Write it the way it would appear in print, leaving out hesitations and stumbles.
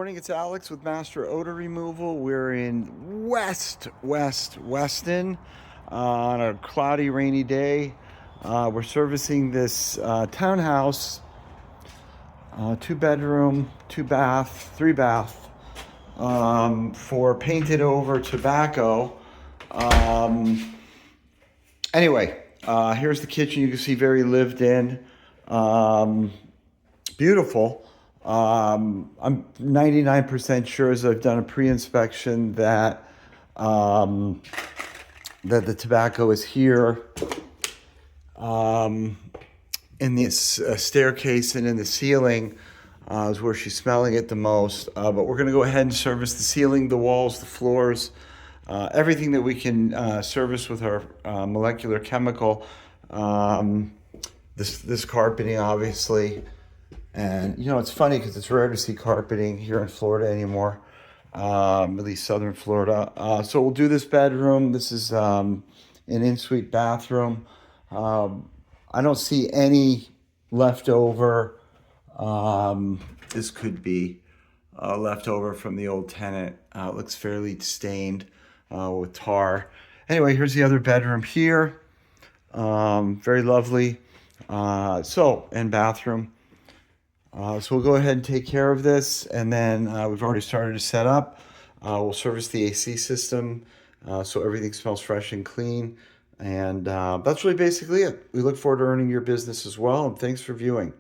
morning. It's Alex with Master Odor Removal. We're in Weston on a cloudy, rainy day. We're servicing this townhouse, 2 bedroom, 2 bath, 3 bath, for painted over tobacco. Anyway, here's the kitchen. You can see very lived in. Beautiful. I'm 99% sure, as I've done a pre-inspection, that that the tobacco is here, in this staircase and in the ceiling is where she's smelling it the most. But we're going to go ahead and service the ceiling, the walls, the floors, everything that we can service with our molecular chemical. This carpeting, obviously. And, you know, it's funny because it's rare to see carpeting here in Florida anymore, at least southern Florida. So we'll do this bedroom. This is an in-suite bathroom. I don't see any leftover. This could be leftover from the old tenant. It looks fairly stained with tar. Anyway, here's the other bedroom here. Very lovely. And bathroom. So we'll go ahead and take care of this, and then we've already started to set up. We'll service the AC system so everything smells fresh and clean. And that's really basically it. We look forward to earning your business as well, and thanks for viewing.